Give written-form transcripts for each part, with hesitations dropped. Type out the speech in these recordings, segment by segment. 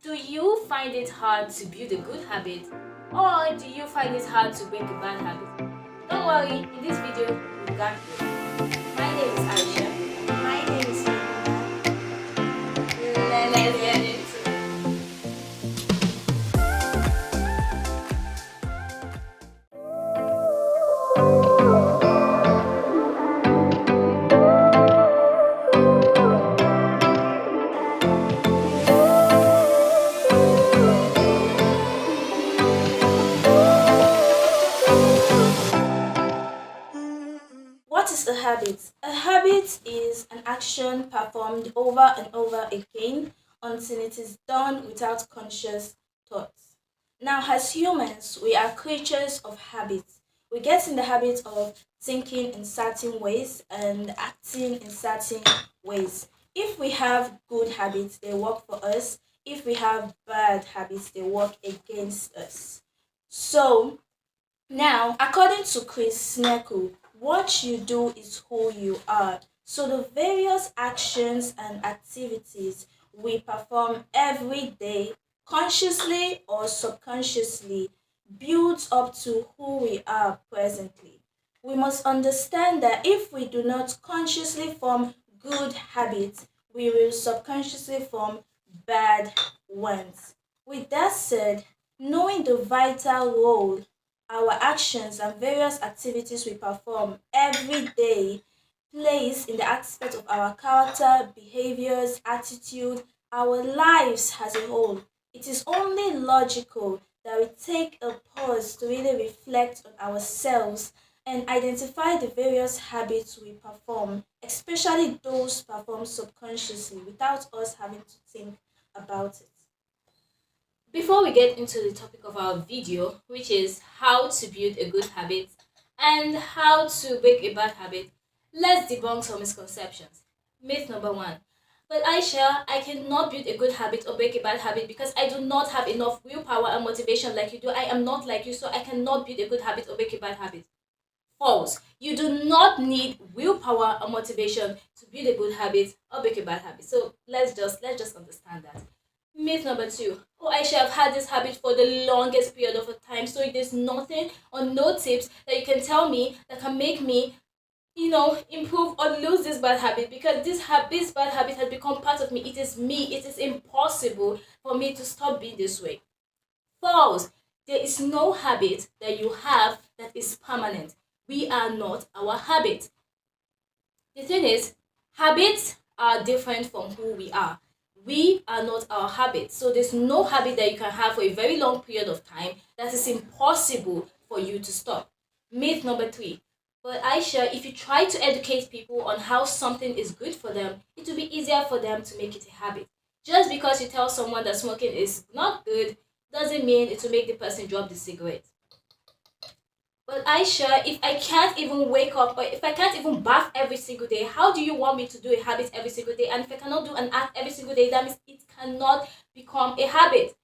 Do you find it hard to build a good habit, or do you find it hard to break a bad habit? Don't worry, in this video, we got you. My name is Aisha. My name is Selena. Let's get into it. What is a habit? A habit is an action performed over and over again until it is done without conscious thoughts. Now, as humans, we are creatures of habits. We get in the habit of thinking in certain ways and acting in certain ways. If we have good habits, they work for us. If we have bad habits, they work against us. So, now, according to Chris Sneku, what you do is who you are. So, the various actions and activities we perform every day, consciously or subconsciously, builds up to who we are presently. We must understand that if we do not consciously form good habits, we will subconsciously form bad ones. With that said, knowing the vital role our actions and various activities we perform every day plays in the aspect of our character, behaviors, attitude, our lives as a whole. It is only logical that we take a pause to really reflect on ourselves and identify the various habits we perform, especially those performed subconsciously without us having to think about it. Before we get into the topic of our video, which is how to build a good habit and how to break a bad habit, let's debunk some misconceptions. Myth number one. But Aisha, I cannot build a good habit or break a bad habit because I do not have enough willpower and motivation like you do. I am not like you, so I cannot build a good habit or break a bad habit. False. You do not need willpower or motivation to build a good habit or break a bad habit. So let's just understand that. Myth number two. Oh, I should have had this habit for the longest period of time. So there's nothing or no tips that you can tell me that can make me, improve or lose this bad habit because this bad habit has become part of me. It is me. It is impossible for me to stop being this way. False. There is no habit that you have that is permanent. We are not our habit. The thing is, habits are different from who we are. We are not our habits. So there's no habit that you can have for a very long period of time that is impossible for you to stop. Myth number three. But Aisha, if you try to educate people on how something is good for them, it will be easier for them to make it a habit. Just because you tell someone that smoking is not good doesn't mean it will make the person drop the cigarette. But Aisha, if I can't even wake up or if I can't even bath every single day, how do you want me to do a habit every single day? And if I cannot do an act every single day, that means it cannot become a habit.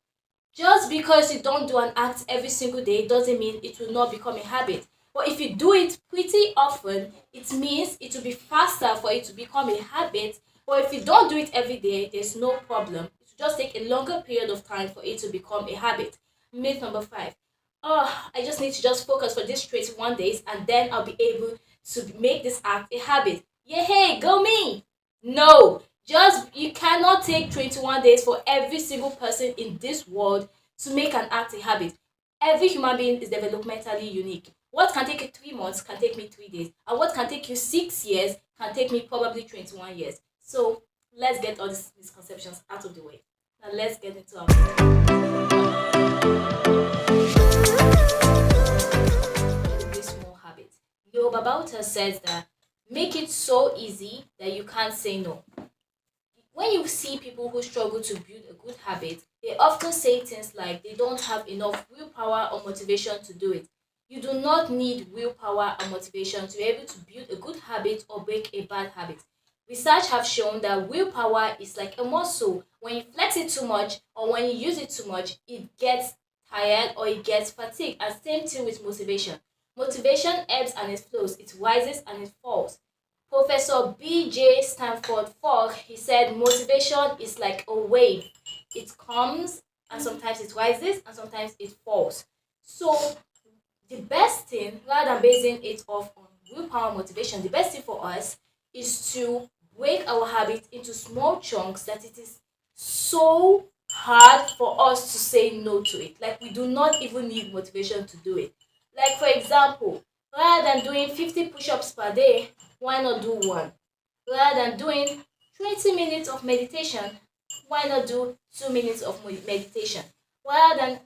Just because you don't do an act every single day doesn't mean it will not become a habit. But if you do it pretty often, it means it will be faster for it to become a habit. But if you don't do it every day, there's no problem. It will just take a longer period of time for it to become a habit. Myth number five. Oh, I just need to just focus for this 21 days and then I'll be able to make this act a habit. Yeah, hey, go me! No, just you cannot take 21 days for every single person in this world to make an act a habit. Every human being is developmentally unique. What can take you 3 months can take me 3 days, and what can take you 6 years can take me probably 21 years. So let's get all these misconceptions out of the way. Now let's get into every small habit. Yoruba Bauta says that make it so easy that you can't say no. When you see people who struggle to build a good habit, they often say things like they don't have enough willpower or motivation to do it. You do not need willpower or motivation to be able to build a good habit or break a bad habit. Research have shown that willpower is like a muscle. When you flex it too much or when you use it too much, it gets tired or it gets fatigued. And same thing with motivation. Motivation ebbs and it flows, it rises and it falls. Professor B.J. Stanford Fogg, he said motivation is like a wave. It comes and sometimes it rises and sometimes it falls. So the best thing, rather than basing it off on willpower motivation, the best thing for us is to break our habit into small chunks that it is so hard for us to say no to it. Like we do not even need motivation to do it. Like for example, rather than doing 50 push-ups per day, why not do one? Rather than doing 20 minutes of meditation, why not do 2 minutes of meditation? Rather than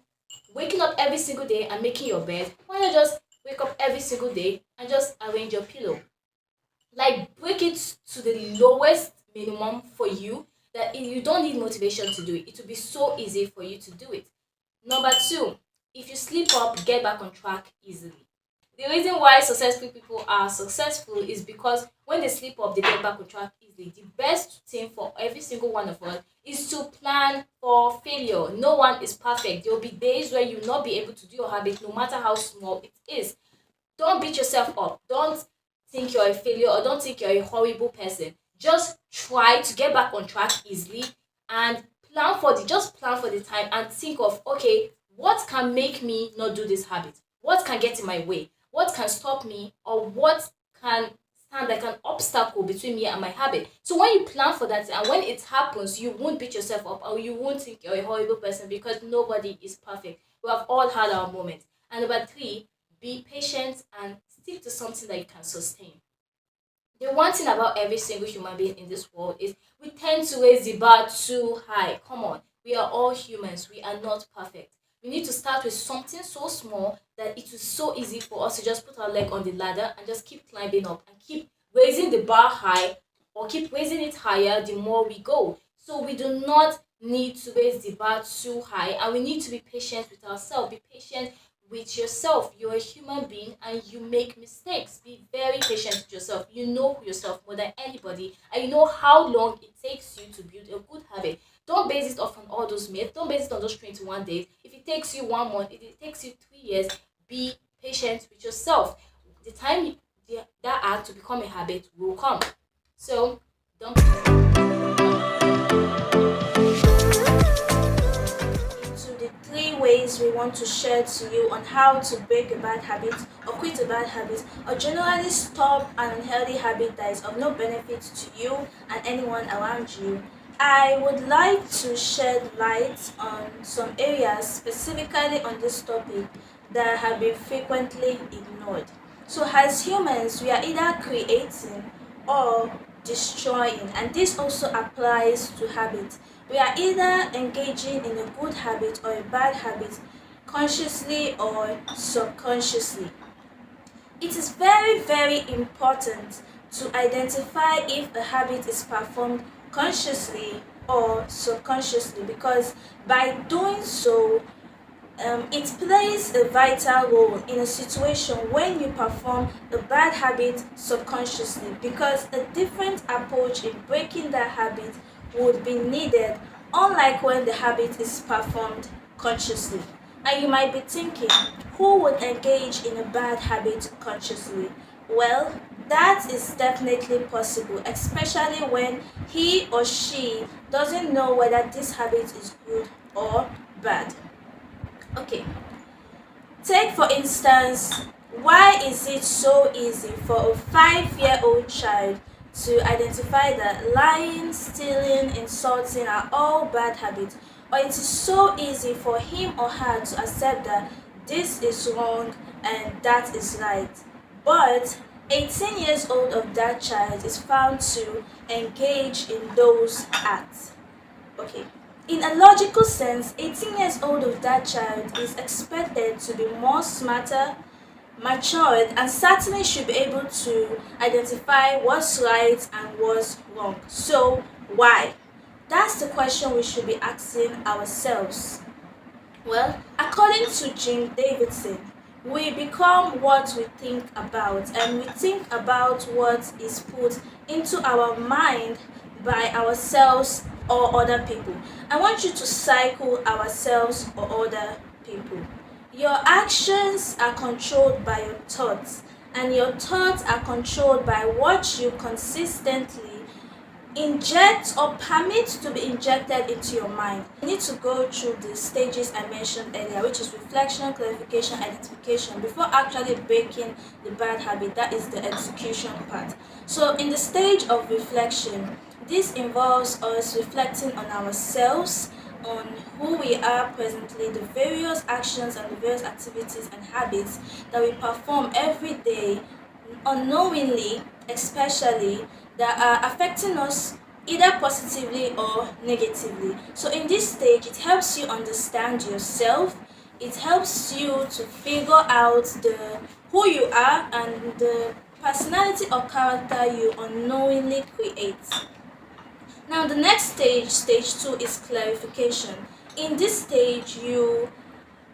waking up every single day and making your bed, why not just wake up every single day and just arrange your pillow? Like break it to the lowest minimum for you that you don't need motivation to do it. It will be so easy for you to do it. Number two, if you sleep up, get back on track easily. The reason why successful people are successful is because when they sleep up, they get back on track easily. The best thing for every single one of us is to plan for failure. No one is perfect. There will be days where you will not be able to do your habit no matter how small it is. Don't beat yourself up. Don't think you're a failure or don't think you're a horrible person. Just try to get back on track easily and plan for the time and think of, okay, what can make me not do this habit? What can get in my way? What can stop me, or what can stand like an obstacle between me and my habit? So when you plan for that and when it happens, you won't beat yourself up or you won't think you're a horrible person, because nobody is perfect. We have all had our moments. And number three, be patient and stick to something that you can sustain. The one thing about every single human being in this world is we tend to raise the bar too high. Come on, we are all humans, we are not perfect. We need to start with something so small that it is so easy for us to just put our leg on the ladder and just keep climbing up and keep raising the bar high, or keep raising it higher the more we go. So we do not need to raise the bar too high, and we need to be patient with ourselves. Be patient with yourself. You're a human being and you make mistakes. Be very patient with yourself. You know yourself more than anybody, and you know how long it takes you to build a good habit. Don't base it off on all those myths. Don't base it on those 21 days. If it takes you 1 month, if it takes you 3 years, be patient with yourself. The time that act to become a habit will come. So don't To the three ways we want to share to you on how to break a bad habit or quit a bad habit or generally stop an unhealthy habit that is of no benefit to you and anyone around you. I would like to shed light on some areas specifically on this topic that have been frequently ignored. So, as humans, we are either creating or destroying, and this also applies to habits. We are either engaging in a good habit or a bad habit, consciously or subconsciously. It is very, very important to identify if a habit is performed consciously or subconsciously, because by doing so, it plays a vital role in a situation when you perform a bad habit subconsciously, because a different approach in breaking that habit would be needed, unlike when the habit is performed consciously. And you might be thinking, who would engage in a bad habit consciously? Well, that is definitely possible, especially when he or she doesn't know whether this habit is good or bad. Okay, take for instance, why is it so easy for a 5-year-old child to identify that lying, stealing, insulting are all bad habits, or it is so easy for him or her to accept that this is wrong and that is right, but 18 years old of that child is found to engage in those acts? Okay. In a logical sense, 18 years old of that child is expected to be more smarter, matured, and certainly should be able to identify what's right and what's wrong. So, why? That's the question we should be asking ourselves. Well, according to Jim Davidson, we become what we think about, and we think about what is put into our mind by ourselves or other people. I want you to cycle ourselves or other people. Your actions are controlled by your thoughts, and your thoughts are controlled by what you consistently inject or permit to be injected into your mind. You need to go through the stages I mentioned earlier, which is reflection, clarification, identification, before actually breaking the bad habit. That is the execution part. So, in the stage of reflection, this involves us reflecting on ourselves, on who we are presently, the various actions and the various activities and habits that we perform every day unknowingly, especially, that are affecting us either positively or negatively. So, in this stage, it helps you understand yourself. It helps you to figure out the who you are and the personality or character you unknowingly create. Now, the next stage, stage two, is clarification. In this stage, you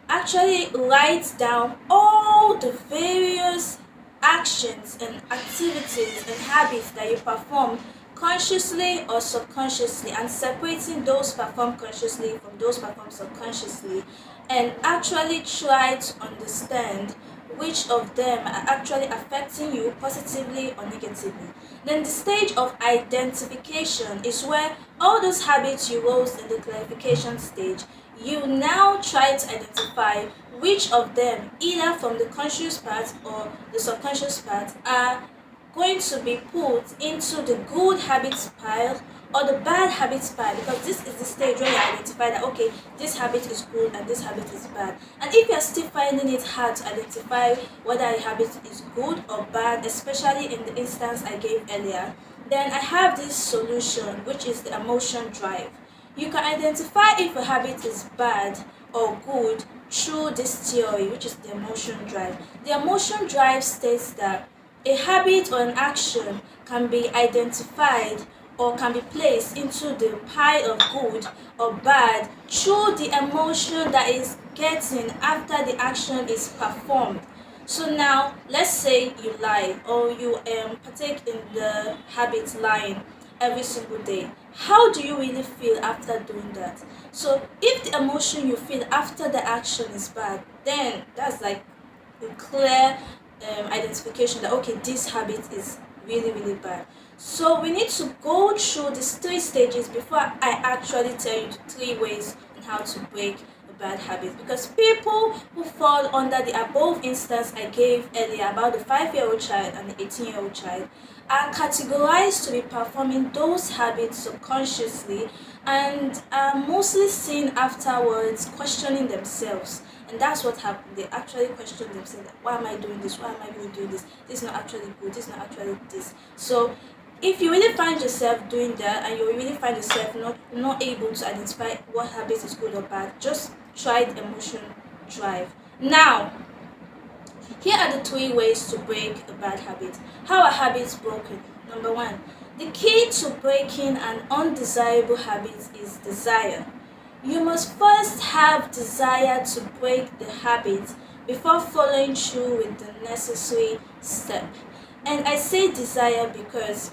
actually write down all the various actions and activities and habits that you perform consciously or subconsciously, and separating those performed consciously from those performed subconsciously, and actually try to understand which of them are actually affecting you positively or negatively. Then the stage of identification is where all those habits you rose in the clarification stage, you now try to identify which of them, either from the conscious part or the subconscious part, are going to be put into the good habits pile or the bad habits pile, because this is the stage where you identify that okay, this habit is good and this habit is bad. And if you're still finding it hard to identify whether a habit is good or bad, especially in the instance I gave earlier, then I have this solution, which is the emotion drive. You can identify if a habit is bad or good through this theory, which is the emotion drive. The emotion drive states that a habit or an action can be identified or can be placed into the pile of good or bad through the emotion that is getting after the action is performed. So now, let's say you lie or you partake in the habit lying every single day. How do you really feel after doing that? So if the emotion you feel after the action is bad, then that's like a clear identification that okay, this habit is really really bad. So we need to go through these three stages before I actually tell you the three ways on how to break a bad habit, because people who fall under the above instance I gave earlier about the 5-year-old child and the 18-year-old child are categorized to be performing those habits subconsciously and are mostly seen afterwards questioning themselves. And that's what happened. They actually question themselves, like, why am I doing this? Why am I really doing this? This is not actually good. This is not actually this. So if you really find yourself doing that and you really find yourself not able to identify what habit is good or bad, just try the emotion drive. Now, here are the three ways to break a bad habit. How are habits broken? Number one, the key to breaking an undesirable habit is desire. You must first have desire to break the habit before following through with the necessary step. And I say desire because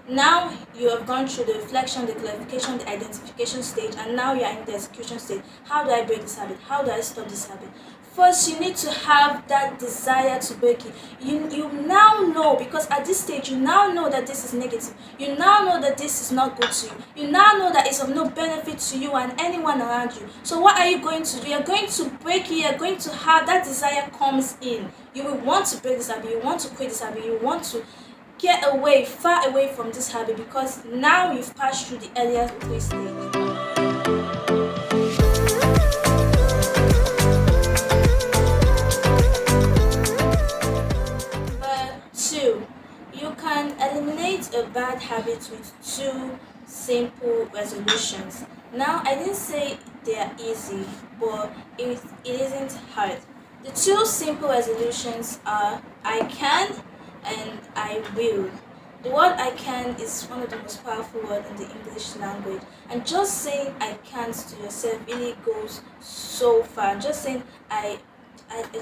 now you have gone through the reflection, the clarification, the identification stage, and now you are in the execution stage. How do I break this habit? How do I stop this habit? First, you need to have that desire to break it. You now know, because at this stage you now know that this is negative. You now know that this is not good to you. You now know that it's of no benefit to you and anyone around you. So what are you going to do? You're going to break it. You're going to have that desire comes in. You will want to break this habit. You want to quit this habit. You want to get away, far away from this habit, because now you've passed through the earlier three stages. Two, you can eliminate a bad habit with two simple resolutions. Now, I didn't say they are easy, but it isn't hard. The two simple resolutions are I can and I will. The word I can is one of the most powerful words in the English language, and just saying I can't to yourself really goes so far. Just saying I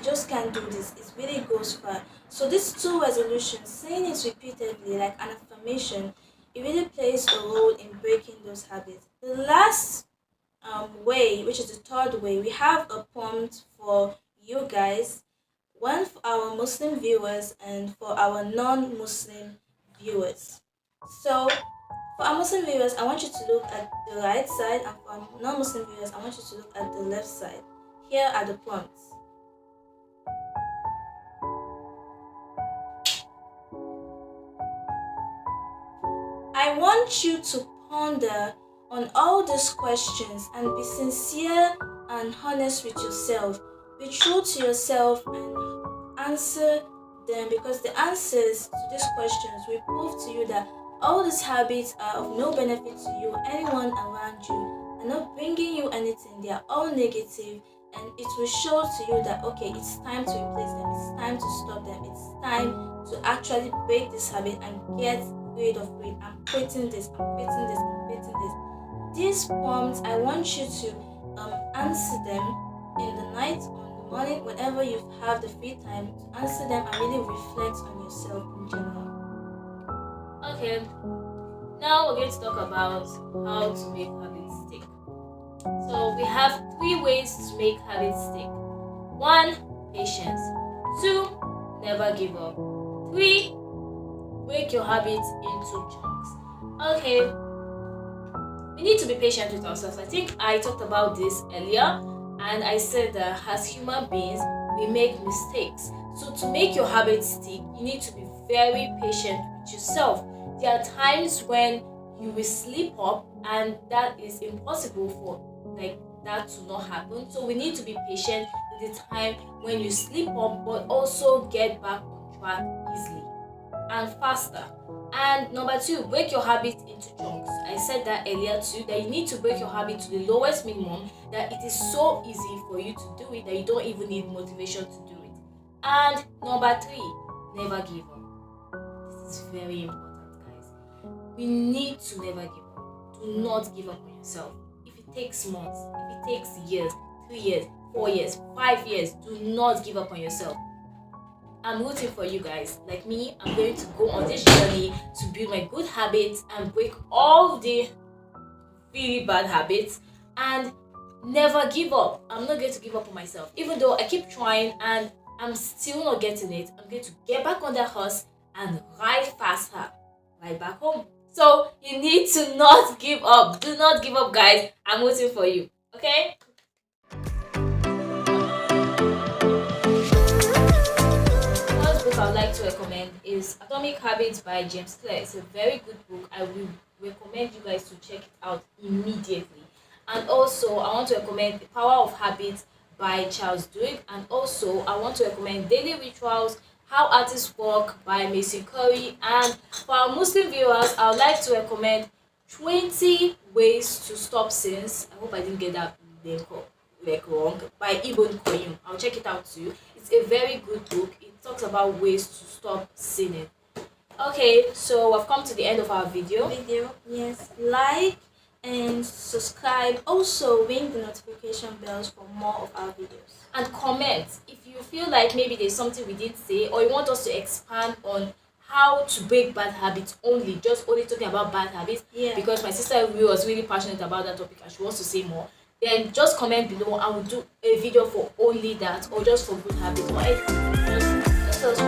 just can't do this, it really goes far. So these two resolutions, saying it repeatedly like an affirmation, it really plays a role in breaking those habits. The last way, which is the third way, we have a prompt for you guys, one for our Muslim viewers and for our non-Muslim viewers. So, for our Muslim viewers, I want you to look at the right side, and for our non-Muslim viewers, I want you to look at the left side. Here are the prompts. I want you to ponder on all these questions and be sincere and honest with yourself. Be true to yourself and answer them, because the answers to these questions will prove to you that all these habits are of no benefit to you, anyone around you, are not bringing you anything. They are all negative, and it will show to you that okay, it's time to replace them, it's time to stop them, it's time to actually break this habit and get rid of it. I'm quitting this, I'm quitting this, I'm quitting this. These prompts, I want you to answer them in the night, on the morning, whenever you have the free time to answer them and really reflect on yourself in general. Okay, now we're going to talk about how to make habits stick. So we have 3 ways to make habits stick. 1, patience. 2, never give up. 3, break your habits into chunks. Okay, we need to be patient with ourselves. I think I talked about this earlier, and I said that as human beings, we make mistakes. So to make your habits stick, you need to be very patient with yourself. There are times when you will slip up, and that is impossible for that to not happen. So we need to be patient with the time when you slip up, but also get back on track easily and faster. And number 2, break your habit into chunks. I said that earlier too, that you need to break your habit to the lowest minimum, that it is so easy for you to do it that you don't even need motivation to do it. And number 3, never give up. This is very important, guys. We need to never give up. Do not give up on yourself. If it takes months, if it takes years, 3 years, 4 years, 5 years, do not give up on yourself. I'm rooting for you guys. Like me, I'm going to go on this journey to build my good habits and break all the really bad habits and never give up. I'm not going to give up on myself. Even though I keep trying and I'm still not getting it, I'm going to get back on the horse and ride faster, right back home. So you need to not give up. Do not give up, guys. I'm rooting for you. Okay? I would like to recommend is Atomic Habits by James Clear. It's a very good book. I will recommend you guys to check it out immediately. And also, I want to recommend The Power of Habits by Charles Duhigg. And also, I want to recommend Daily Rituals, How Artists Work by Mason Curry. And for our Muslim viewers, I would like to recommend 20 Ways to Stop Sins. I hope I didn't get that wrong, by Ibn Qayyim. I'll check it out too. It's a very good book. It talks about ways to stop sinning. Okay, so we've come to the end of our video. Yes, like and subscribe. Also ring the notification bells for more of our videos. And comment if you feel like maybe there's something we didn't say, or you want us to expand on how to break bad habits only talking about bad habits. Yeah. Because my sister was really passionate about that topic and she wants to say more. Then just comment below and we'll do a video for only that, or just for good habits, or anything. Just